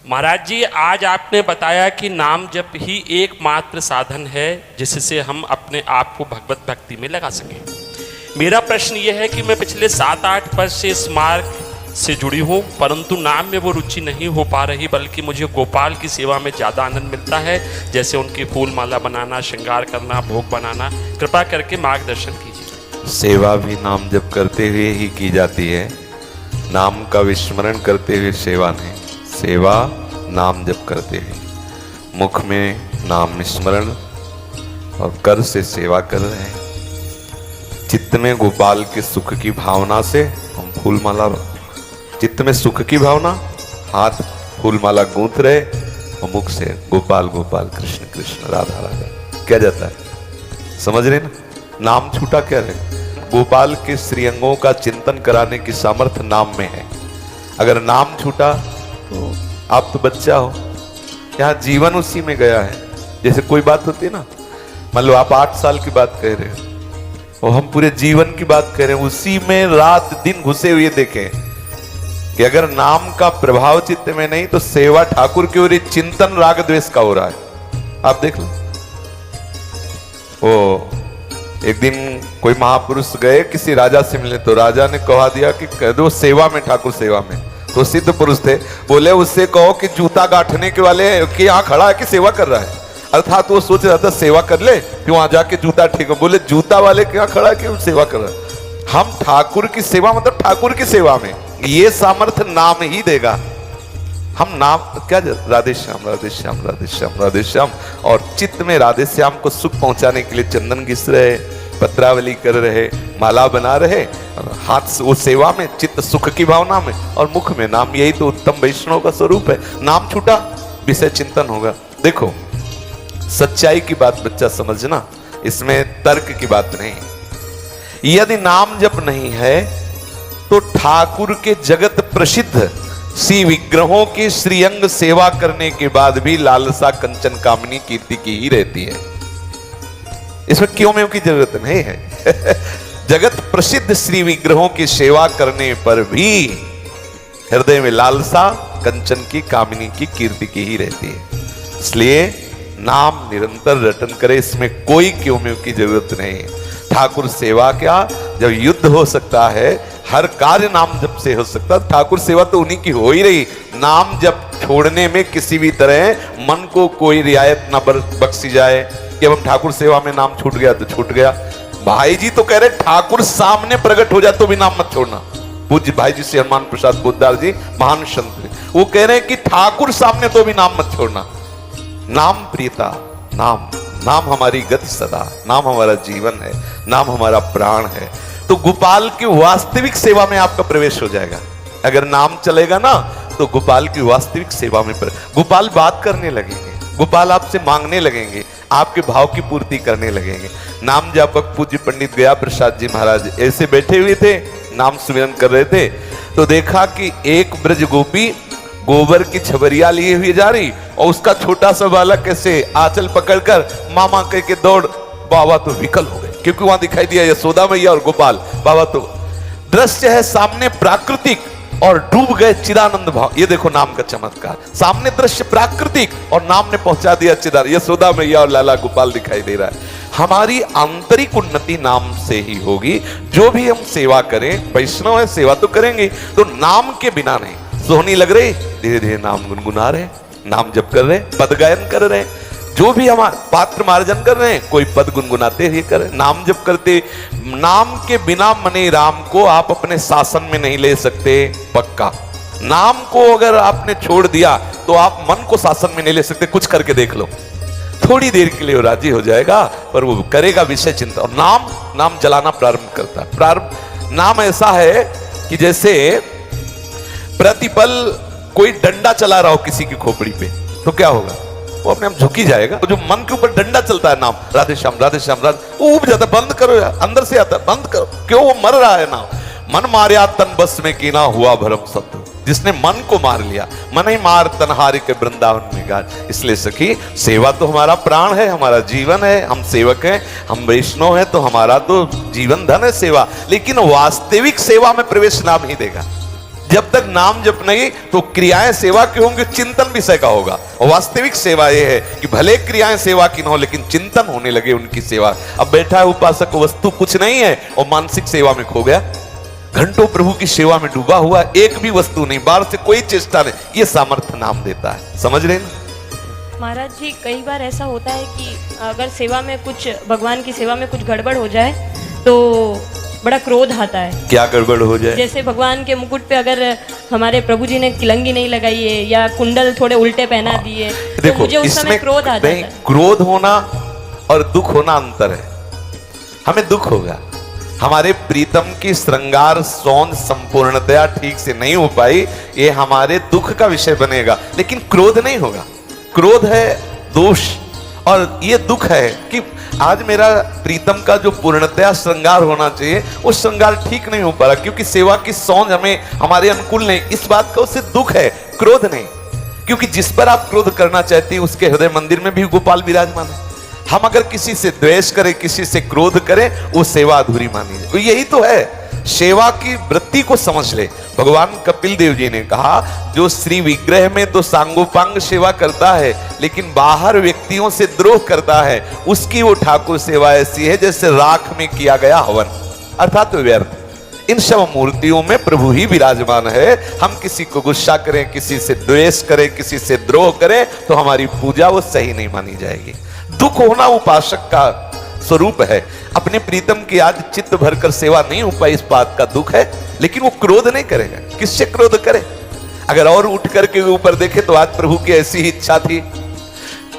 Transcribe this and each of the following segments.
महाराज जी, आज आपने बताया कि नाम जप ही एकमात्र साधन है जिससे हम अपने आप को भगवत भक्ति में लगा सकें। मेरा प्रश्न यह है कि मैं पिछले 7-8 वर्ष से इस मार्ग से जुड़ी हूँ, परंतु नाम में वो रुचि नहीं हो पा रही, बल्कि मुझे गोपाल की सेवा में ज़्यादा आनंद मिलता है, जैसे उनकी फूल माला बनाना, श्रृंगार करना, भोग बनाना। कृपा करके मार्गदर्शन कीजिए। सेवा भी नाम जप करते हुए ही की जाती है, नाम का विस्मरण करते हुए सेवा नहीं। सेवा नाम जप करते हुए, मुख में नाम स्मरण और कर से सेवा कर रहे हैं। चित्त में गोपाल के सुख की भावना से हम फूल माला, चित्त में सुख की भावना, हाथ फूल माला गूंथ रहे और मुख से गोपाल गोपाल, कृष्ण कृष्ण, राधा राधा क्या जाता है। समझ रहे ना, नाम छूटा क्या रहे। गोपाल के श्रीअंगों का चिंतन कराने की सामर्थ्य नाम में है। अगर नाम छूटा तो आप तो बच्चा हो, यहाँ जीवन उसी में गया है। जैसे कोई बात होती है ना, मान लो आप 8 साल की बात कह रहे हो और हम पूरे जीवन की बात कह रहे हैं, उसी में रात दिन घुसे हुए देखें कि अगर नाम का प्रभाव चित्त में नहीं तो सेवा ठाकुर की ओर चिंतन राग द्वेष का हो रहा है। आप देख लो, वो एक दिन कोई महापुरुष गए किसी राजा से मिलने, तो राजा ने कहा दिया कि कह दो सेवा में, ठाकुर सेवा में। तो सिद्ध पुरुष थे, बोले उससे कहो कि जूता गांठने के वाले कि यहाँ खड़ा है कि सेवा कर रहा है। अर्थात वो सोच रहा था सेवा कर ले फिर वहां जाके जूता ठीक हो। बोले जूता वाले क्या खड़ा है कि सेवा कर रहा है। हम ठाकुर की सेवा, मतलब ठाकुर की सेवा में ये सामर्थ्य नाम ही देगा। हम नाम क्या, राधे श्याम राधे श्याम राधे श्याम राधे श्याम, और चित्त में राधे श्याम को सुख पहुंचाने के लिए चंदन घिस रहे, पत्रावली कर रहे, माला बना रहे, हाथ से वो सेवा में, चित्त सुख की भावना में, और मुख में नाम। यही तो उत्तम वैष्णव का स्वरूप है। नाम छूटा, विषय चिंतन होगा। देखो, सच्चाई की बात बच्चा समझना, इसमें तर्क की बात नहीं। यदि नाम जप नहीं है तो ठाकुर के जगत प्रसिद्ध श्री विग्रहों की श्रीअंग सेवा करने के बाद भी लालसा कंचन कामनी कीर्ति की ही रहती है। इसमें क्यों में की जरूरत नहीं है। जगत प्रसिद्ध श्री विग्रहों की सेवा करने पर भी हृदय में लालसा कंचन की कामिनी की कीर्ति की ही रहती है। इसलिए नाम निरंतर रटन करे, इसमें कोई क्यों में की जरूरत नहीं है। ठाकुर सेवा क्या, जब युद्ध हो सकता है, हर कार्य नाम जप से हो सकता है। ठाकुर सेवा तो उन्हीं की हो ही रही। नाम जप छोड़ने में किसी भी तरह मन को कोई रियायत न बख्शी जाए कि अब हम ठाकुर सेवा में नाम छूट गया तो छूट गया। भाई जी तो कह रहे ठाकुर सामने प्रकट हो जाए तो भी नाम मत छोड़ना। पूज्य भाई जी श्री हनुमान प्रसाद पोद्दार जी महान संत, वो कह रहे हैं कि ठाकुर सामने तो भी नाम मत छोड़ना। नाम प्रियता, नाम नाम हमारी गति सदा, नाम हमारा जीवन है, नाम हमारा प्राण है। तो गोपाल की वास्तविक सेवा में आपका प्रवेश हो जाएगा। अगर नाम चलेगा ना तो गोपाल की वास्तविक सेवा में गोपाल बात करने लगेंगे, गोपाल आपसे मांगने लगेंगे, आपके भाव की पूर्ति करने लगेंगे। नाम जापक पूज्य पंडित गया प्रसाद जी महाराज ऐसे बैठे हुए थे, नाम सुमिरन कर रहे थे, तो देखा कि एक ब्रज गोपी गोबर की छबरिया लिए हुई जा रही और उसका छोटा सा बालक ऐसे आंचल पकड़कर मामा कह के दौड़। बाबा तो विकल हो गए, क्योंकि वहां दिखाई दिया यशोदा मैया और गोपाल। बाबा तो दृश्य है सामने प्राकृतिक और डूब गए चिदानंद भाव। ये देखो नाम का चमत्कार, सामने दृश्य प्राकृतिक और नाम ने पहुंचा दिया चिदानंद। यशोदा मैया और लाला गोपाल दिखाई दे रहा है। हमारी आंतरिक उन्नति नाम से ही होगी। जो भी हम सेवा करें, वैष्णव है सेवा तो करेंगे, तो नाम के बिना नहीं। सोहनी लग रही, धीरे धीरे नाम गुनगुना रहे, नाम जप कर रहे, पद गायन कर रहे, जो भी हम पात्र मार्जन कर रहे हैं, कोई पद गुनगुनाते ही कर, नाम जप करते। नाम के बिना मने राम को आप अपने शासन में नहीं ले सकते, पक्का। नाम को अगर आपने छोड़ दिया तो आप मन को शासन में नहीं ले सकते। कुछ करके देख लो, थोड़ी देर के लिए वो राजी हो जाएगा, पर वो करेगा विषय चिंता। और नाम जलाना प्रारंभ करता है। नाम ऐसा है कि जैसे प्रतिपल कोई डंडा चला रहा हो किसी की खोपड़ी पे, तो क्या होगा, वो अपने आप झुकी जाएगा। तो जो मन के ऊपर डंडा चलता है नाम, राधे श्याम राधे श्याम राधे, वो उब जाता, बंद करो यार, अंदर से आता, बंद करो। क्यों, वो मर रहा है नाम। मन मारिया तन बस में कीना हुआ भरम सत्य। जिसने मन को मार लिया, मन ही मार तनहारी के वृंदावन में गाज। इसलिए सखी, सेवा तो हमारा प्राण है, हमारा जीवन है, हम सेवक हैं, हम वैष्णव हैं, तो हमारा तो जीवन धन है सेवा। लेकिन वास्तविक सेवा में प्रवेश नाम ही देगा। जब तक नाम जप नहीं तो क्रियाएं सेवा की होंगी, चिंतन विषय का होगा। और वास्तविक सेवा यह है कि भले क्रियाएं सेवा की न हो लेकिन चिंतन होने लगे उनकी सेवा। अब बैठा है उपासक, वस्तु कुछ नहीं है और मानसिक सेवा में खो गया, घंटों प्रभु की सेवा में डूबा हुआ, एक भी वस्तु नहीं, बाहर से कोई चेष्टा नहीं, ये सामर्थ्य नाम देता है। समझ रहे ना महाराज जी? कई बार ऐसा होता है कि अगर सेवा में कुछ, भगवान की सेवा में कुछ गड़बड़ हो जाए तो बड़ा क्रोध आता है। क्या गड़बड़ हो जाए? जैसे भगवान के मुकुट पे अगर हमारे प्रभु जी ने किलंगी नहीं लगाई है या कुंडल थोड़े उल्टे पहना दिए तो मुझे उस समय क्रोध आ जाता है। क्रोध होना और दुख होना अंतर है। हमें दुख होगा, हमारे प्रीतम की श्रृंगार सौंद संपूर्णतया ठीक से नहीं हो पाई, ये हमारे दुख का विषय बनेगा, लेकिन क्रोध नहीं होगा। क्रोध है दोष और ये दुख है कि आज मेरा प्रीतम का जो पूर्णतया श्रृंगार होना चाहिए वो श्रृंगार ठीक नहीं हो पा रहा, क्योंकि सेवा की सौंध हमें हमारे अनुकूल नहीं। इस बात का उससे दुख है, क्रोध नहीं। क्योंकि जिस पर आप क्रोध करना चाहते हैं उसके हृदय मंदिर में भी गोपाल विराजमान है। हम अगर किसी से द्वेष करें, किसी से क्रोध करें, वो सेवा अधूरी मानी जाए। यही तो है, सेवा की वृत्ति को समझ ले। भगवान कपिल देव जी ने कहा, जो श्री विग्रह में तो सांगोपांग सेवा करता है लेकिन बाहर व्यक्तियों से द्रोह करता है, उसकी वो ठाकुर सेवा ऐसी है जैसे राख में किया गया हवन, अर्थात व्यर्थ। इन सब मूर्तियों में प्रभु ही विराजमान है। हम किसी को गुस्सा करें, किसी से द्वेष करें, किसी से द्रोह करें तो हमारी पूजा वो सही नहीं मानी जाएगी। दुख होना उपासक का स्वरूप है। अपने प्रीतम की आज चित्त भरकर सेवा नहीं हो पाई, इस बात का दुख है, लेकिन वो क्रोध नहीं करेगा। किससे क्रोध करे? अगर और उठ करके ऊपर देखे तो आज प्रभु की ऐसी ही इच्छा थी।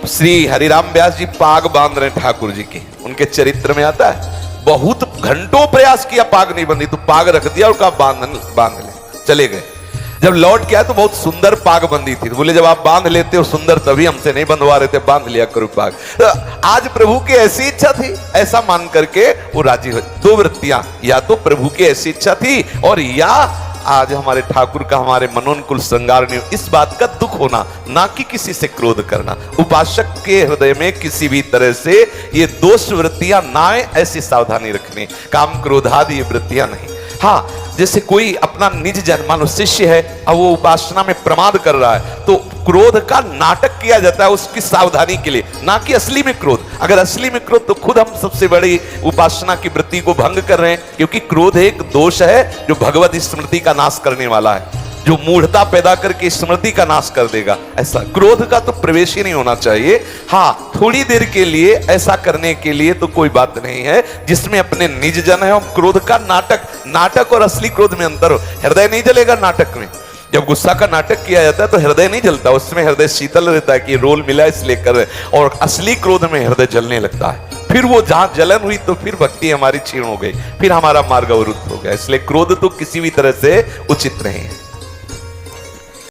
श्री हरिराम व्यास जी पाग बांध रहे ठाकुर जी की, उनके चरित्र में आता है, बहुत घंटों प्रयास किया, पाग नहीं बंधी, तो पाग रख दिया और कहा बांध ले, चले गए। जब लौट के आया तो बहुत सुंदर पाग बंदी थी, बोले जब आप बांध लेते हो सुंदर तभी हमसे नहीं बंधवा रहे थे, बांध लिया करो पाग। तो आज प्रभु की ऐसी इच्छा थी, ऐसा मान करके वो राजी हो। दो वृत्तियां, या तो प्रभु की ऐसी इच्छा थी और या आज हमारे ठाकुर का हमारे मनोनुकूल श्रृंगार नहीं, इस बात का दुख होना, ना कि किसी से क्रोध करना। उपासक के हृदय में किसी भी तरह से ये दोष वृत्तियां ना आए, ऐसी सावधानी रखनी। काम क्रोधादि ये वृत्तियां नहीं। हाँ, जैसे कोई अपना निज जन, मानो शिष्य है, अब वो उपासना में प्रमाद कर रहा है तो क्रोध का नाटक किया जाता है उसकी सावधानी के लिए, ना कि असली में क्रोध। अगर असली में क्रोध तो खुद हम सबसे बड़ी उपासना की वृत्ति को भंग कर रहे हैं, क्योंकि क्रोध एक दोष है जो भगवत स्मृति का नाश करने वाला है, जो मूढ़ता पैदा करके स्मृति का नाश कर देगा। ऐसा क्रोध का तो प्रवेश ही नहीं होना चाहिए। हाँ, थोड़ी देर के लिए ऐसा करने के लिए तो कोई बात नहीं है, जिसमें अपने निज जन है और क्रोध का नाटक और असली क्रोध में अंतर हो। हृदय नहीं जलेगा नाटक में। जब गुस्सा का नाटक किया जाता है तो हृदय नहीं जलता, उसमें हृदय शीतल रहता है कि रोल मिला इसलिए कर रहे, और असली क्रोध में हृदय जलने लगता है। फिर वो जहां जलन हुई तो फिर भक्ति हमारी क्षीण हो गई, फिर हमारा मार्ग अवरुद्ध हो गया। इसलिए क्रोध तो किसी भी तरह से उचित नहीं है।